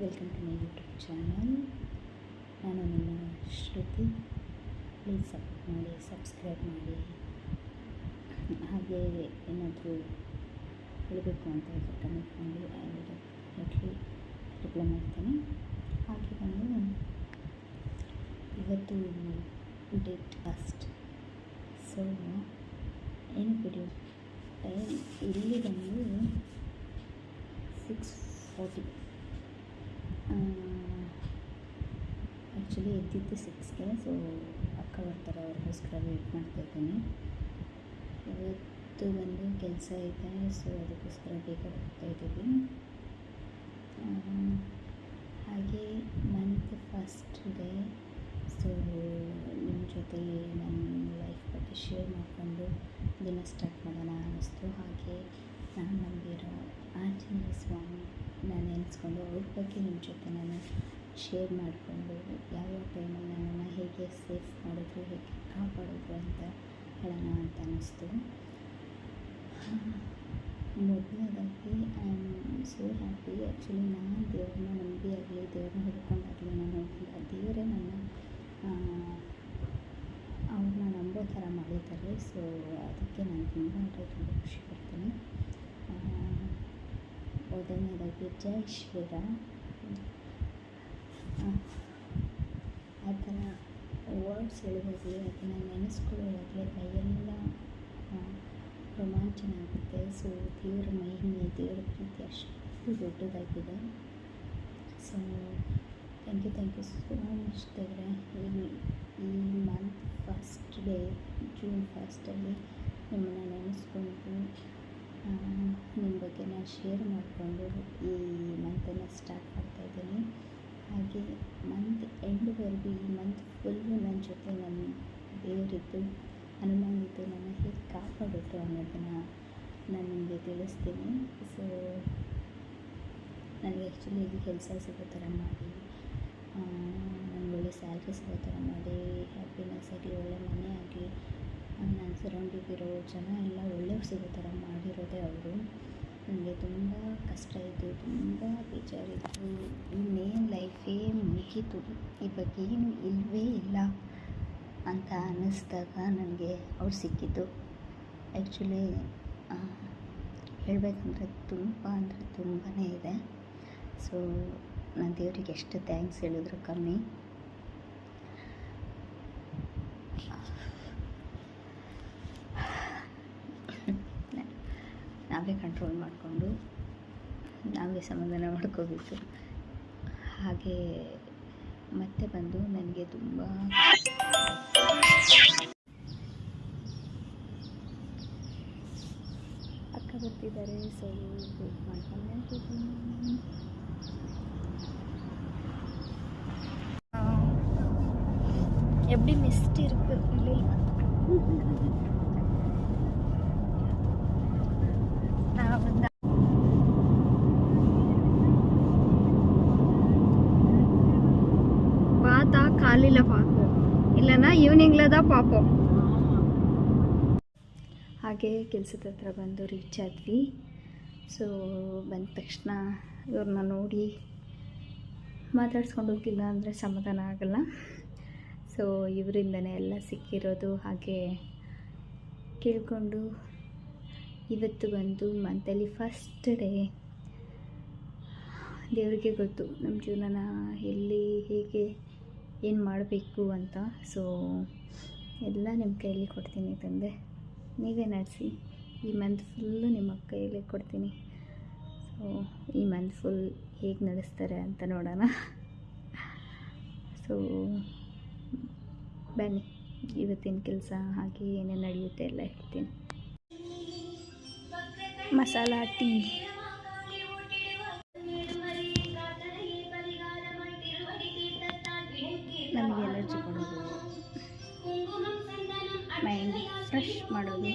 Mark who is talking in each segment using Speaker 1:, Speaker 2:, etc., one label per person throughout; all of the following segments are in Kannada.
Speaker 1: Welcome to my YouTube channel. ನಾನು ನಿಮ್ಮ ಶ್ರುತಿ. ಪ್ಲೀಸ್ ಸಪೋರ್ಟ್ ಮಾಡಿ, ಸಬ್ಸ್ಕ್ರೈಬ್ ಮಾಡಿ. ಹಾಗೆ ಏನಾದರೂ ಹೇಳಬೇಕು ಅಂತ ಇದ್ದರೆ ಕಮೆಂಟ್ ಮಾಡಿ, ಡೆಫಿನೆಟ್ಲಿ ರಿಪ್ಲೈ ಮಾಡ್ತೇನೆ. ಹಾಗೆ ಬಂದು ಇವತ್ತು ಡೇಟ್ ಫಸ್ಟ್. ಸೊ ಏನು ವಿಡಿಯೋ ಇಲ್ಲಿ ಬಂದು 6:40. ಆ್ಯಕ್ಚುಲಿ ಎದ್ದಿದ್ದು 6ಗೆ. ಸೊ ಅಕ್ಕ ಬರ್ತಾರೆ, ಅವ್ರಿಗೋಸ್ಕರ ವೇಟ್ ಮಾಡ್ತಾಯಿದ್ದೀನಿ. ಇವತ್ತು ಬಂದು ಕೆಲಸ ಇದೆ, ಸೊ ಅದಕ್ಕೋಸ್ಕರ ಬೇಗ ಹೋಗ್ತಾಯಿದ್ದೀವಿ. ಹಾಗೆ ಮಂತ್ ಫಸ್ಟ್ ಡೇ. ಸೊ ನಿಮ್ಮ ಜೊತೆ ನನ್ನ ಲೈಫ್ ಬಗ್ಗೆ ಶೇರ್ ಮಾಡಿಕೊಂಡು ದಿನ ಸ್ಟಾರ್ಟ್ ಮಾಡೋಣ ಅನ್ನಿಸ್ತು. ಹಾಗೆ ನಾನು ನಂಬಿರೋ ಆಂಜನೇಯ ಸ್ವಾಮಿ ನಾನು ನೆನೆಸ್ಕೊಂಡು ಅವ್ರ ಬಗ್ಗೆ ನಿಮ್ಮ ಜೊತೆ ನಾನು ಶೇರ್ ಮಾಡಿಕೊಂಡು ಯಾವ್ಯಾವ ಟೈಮಲ್ಲಿ ನನ್ನನ್ನು ಹೇಗೆ ಸೇಫ್ ಮಾಡಿದ್ರು, ಹೇಗೆ ಕಾಪಾಡಿದ್ರು ಅಂತ ಹೇಳೋಣ ಅಂತ ಅನ್ನಿಸ್ತು. ಮೊದಲನೇದಾಗಿ I am so happy. Actually ನಾನು ದೇವ್ರನ್ನ ನಂಬಿ ಆಗಲಿ, ದೇವ್ರನ್ನ ಹುಡ್ಕೊಂಡಾಗಲಿ, ನಾನು ದೇವರೇ ನನ್ನ ಅವ್ರನ್ನ ನಂಬೋ ಥರ ಮಾಡಿದ್ದಾರೆ. ಸೊ ಅದಕ್ಕೆ ನಾನು ತುಂಬ ಖುಷಿ ಪಡ್ತೀನಿ. ಮೊದಲನೇದಾಗಿ ಜೈ ಶ್ರೀರಾಮ್. ಆ ಥರ ವರ್ಡ್ಸ್ ಹೇಳುವಾಗಲೇ, ಅದನ್ನು ನೆನೆಸ್ಕೊಳ್ಳುವಾಗಲೇ ಮೈಯೆಲ್ಲ ರೋಮಾಂಚನ ಆಗುತ್ತೆ. ಸೊ ದೇವರ ಮಹಿಮೆ, ದೇವರ ಪ್ರೀತಿ ಅಷ್ಟು ದೊಡ್ಡದಾಗಿದೆ. So thank you so much ದೇವರೇ. ಈ ಮಂತ್ ಫಸ್ಟ್ ಡೇ, ಜೂನ್ ಫಸ್ಟಲ್ಲಿ ನಿಮ್ಮನ್ನು ನೆನೆಸ್ಕೊಂಡು ನಿಮ್ಮ ಬಗ್ಗೆ ನಾನು ಶೇರ್ ಮಾಡಿಕೊಂಡು ಈ ಮಂತನ್ನು ಸ್ಟಾರ್ಟ್ ಮಾಡ್ತಾಯಿದ್ದೀನಿ. ಹಾಗೆ ಮಂತ್ ಎಂಡ್ವರೆಗೂ, ಈ ಮಂತ್ ಫುಲ್ಲು ನನ್ನ ಜೊತೆ ನನ್ನ ದೇವರಿದ್ದು ಹನುಮಾನಿದ್ದು ನನ್ನ ಹೇಗೆ ಕಾಪಾಡಿದ್ರು ಅನ್ನೋದನ್ನು ನಾನು ನಿಮಗೆ ತಿಳಿಸ್ತೀನಿ. ಸೊ ನನಗೆ ಆ್ಯಕ್ಚುಲಿ ಇಲ್ಲಿ ಕೆಲಸ ಸಿಗೋ ಥರ ಮಾಡಿ, ನನಗೆ ಒಳ್ಳೆ ಸ್ಯಾಲ್ರಿ ಸಿಗೋ ಥರ ಮಾಡಿ, ಹ್ಯಾಪಿನೆಸ್ ಆಗಲಿ, ಒಳ್ಳೆ ಮನೆ ಆಗಲಿ, ನನ್ನ ಸರೌಂಡಿಂಗ್ ಇರೋ ಜನ ಎಲ್ಲ ಒಳ್ಳೆಯವ್ರು ಸಿಗೋ ಥರ ಮಾಡಿರೋದೇ ಅವರು. ನನಗೆ ತುಂಬ ಕಷ್ಟ ಇದ್ದು, ತುಂಬ ಬೇಜಾರಿತ್ತು. ಇನ್ನೇನು ಲೈಫೇ ಮುಗೀತು, ಇವಾಗ ಏನು ಇಲ್ಲವೇ ಇಲ್ಲ ಅಂತ ಅನ್ನಿಸ್ದಾಗ ನನಗೆ ಅವ್ರು ಸಿಕ್ಕಿದ್ದು. ಆ್ಯಕ್ಚುಲಿ ಹೇಳಬೇಕಂದ್ರೆ ತುಂಬಾ ತುಂಬಾ ಇದೆ. ಸೊ ನಾನು ದೇವರಿಗೆ ಎಷ್ಟು ಥ್ಯಾಂಕ್ಸ್ ಹೇಳಿದ್ರು ಕಮ್ಮಿ. ನಾವೇ ಕಂಟ್ರೋಲ್ ಮಾಡಿಕೊಂಡು ನಾವೇ ಸಮಾಧಾನ ಮಾಡ್ಕೋಬೇಕು. ಹಾಗೆ ಮತ್ತೆ ಬಂದು ನನಗೆ ತುಂಬ ಅಕ್ಕ ಬರ್ತಿದ್ದಾರೆ. ಸೊ ವೇಟ್ ಮಾಡ್ಕೊಂಡು எப்படி மிஸ்ட் இருக்கு வெளியில். நான் வந்து பார்த்தா காலையில் பார்ப்போம், இல்லைன்னா ஈவினிங்கில் தான் பார்ப்போம். ಹಾಗೆ ಕೆಲಸದ ಹತ್ರ ಬಂದು ರೀಚ್ ಆದ್ವಿ. ಸೊ ಬಂದ ತಕ್ಷಣ ಇವ್ರನ್ನ ನೋಡಿ ಮಾತಾಡ್ಸ್ಕೊಂಡು ಹೋಗಿಲ್ಲ ಅಂದರೆ ಸಮಾಧಾನ ಆಗಲ್ಲ. ಸೊ ಇವರಿಂದನೇ ಎಲ್ಲ ಸಿಕ್ಕಿರೋದು. ಹಾಗೆ ಕೇಳಿಕೊಂಡು ಇವತ್ತು ಬಂದು ಮಂತಲ್ಲಿ ಫಸ್ಟ್ ಡೇ. ದೇವರಿಗೆ ಗೊತ್ತು ನಮ್ಮ ಜೀವನನ ಎಲ್ಲಿ ಹೇಗೆ ಏನು ಮಾಡಬೇಕು ಅಂತ. ಸೊ ಎಲ್ಲ ನಿಮ್ಮ ಕೈಯಲ್ಲಿ ಕೊಡ್ತೀನಿ ತಂದೆ, ನೀವೇ ನಡೆಸಿ. ಈ ಮಂತ್ ಫುಲ್ಲು ನಿಮ್ಮ ಕೈಯಲ್ಲಿ ಕೊಡ್ತೀನಿ. ಸೊ ಈ ಮಂತ್ ಫುಲ್ ಹೇಗೆ ನಡೆಸ್ತಾರೆ ಅಂತ ನೋಡೋಣ. ಸೊ ಬನ್ನಿ, ಇವತ್ತಿನ ಕೆಲಸ ಹಾಗೆ ಏನೇನು ನಡೆಯುತ್ತೆ ಎಲ್ಲ ಹೇಳ್ತೀನಿ. ಮಸಾಲಾ ಟೀ, ನಮಗೆ ಎನರ್ಜಿ ಕೊಡೋದು, ಮೈಂಡ್ ಫ್ರೆಶ್ ಮಾಡೋದು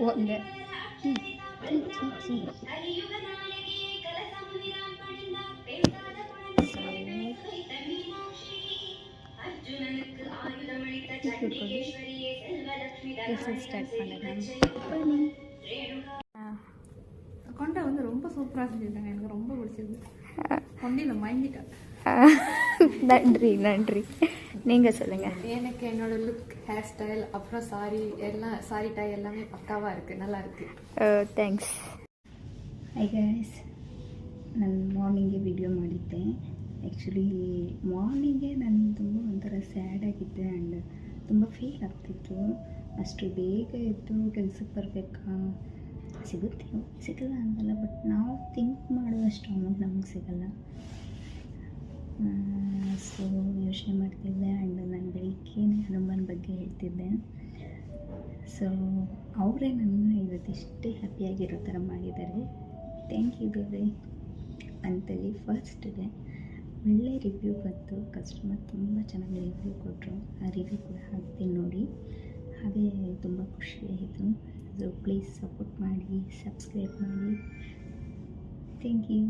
Speaker 1: ಒಂದೇ. ಕೆಲಸ ಸ್ಟಾರ್ಟ್ ಮಾಡೋಣ. கொண்டை வந்து ரொம்ப
Speaker 2: சூப்பராக செஞ்சுருக்காங்க, எனக்கு ரொம்ப பிடிச்சது. ஒன்றில் மயங்கிட்டேன்.
Speaker 1: நன்றி நன்றி. நீங்கள் சொல்லுங்கள்.
Speaker 2: எனக்கு என்னோட லுக், ஹேர் ஸ்டைல், அப்புறம் சாரி டை எல்லாமே பக்காவாக இருக்குது, நல்லா இருக்குது.
Speaker 1: ಥ್ಯಾಂಕ್ಸ್. ಹೈ ಗೈಸ್, ನಾನು ಮಾರ್ನಿಂಗೇ ವಿಡಿಯೋ ಮಾಡಿದ್ದೆ. ಆ್ಯಕ್ಚುಲಿ ಮಾರ್ನಿಂಗೇ ನಾನು ತುಂಬ ಒಂಥರ ಸ್ಯಾಡ್ ಆಗಿದ್ದೆ ಆ್ಯಂಡ್ ತುಂಬ ಫೀಲ್ ಆಗ್ತಿತ್ತು. ಅಷ್ಟು ಬೇಗ ಎದ್ದು ಕೆಲ್ಸಕ್ಕೆ ಬರಬೇಕಾ, ಸಿಗುತ್ತೆ ಸಿಗಲ್ಲ ಅಂತಲ್ಲ, ಬಟ್ ನಾವು ಥಿಂಕ್ ಮಾಡುವಷ್ಟು ಅಮೌಂಟ್ ನಮಗೆ ಸಿಗಲ್ಲ. ಸೊ ಯೋಚನೆ ಮಾಡ್ತಿದ್ದೆ ಆ್ಯಂಡ್ ನಾನು ಬೆಳಿಗ್ಗೆನೇ ಹನುಮಾನ್ ಬಗ್ಗೆ ಹೇಳ್ತಿದ್ದೆ. ಸೊ ಅವರೇ ನನ್ನ ಇವತ್ತಿಷ್ಟೇ ಹ್ಯಾಪಿಯಾಗಿರೋ ಥರ ಮಾಡಿದ್ದಾರೆ. ಥ್ಯಾಂಕ್ ಯು ದೇವ್ರೆ ಅಂತೇಳಿ ಫಸ್ಟ್ ಡೇ ಒಳ್ಳೆ ರಿವ್ಯೂ ಬಂತು. ಕಸ್ಟಮರ್ ತುಂಬ ಚೆನ್ನಾಗಿ ರಿವ್ಯೂ ಕೊಟ್ಟರು. ಆ ರಿವ್ಯೂ ಕೂಡ ಹಾಕ್ತೀನಿ ನೋಡಿ. ಹಾಗೆ ತುಂಬ ಖುಷಿಯಾಯಿತು. ಸೊ ಪ್ಲೀಸ್ ಸಪೋರ್ಟ್ ಮಾಡಿ, ಸಬ್ಸ್ಕ್ರೈಬ್ ಮಾಡಿ. Thank you.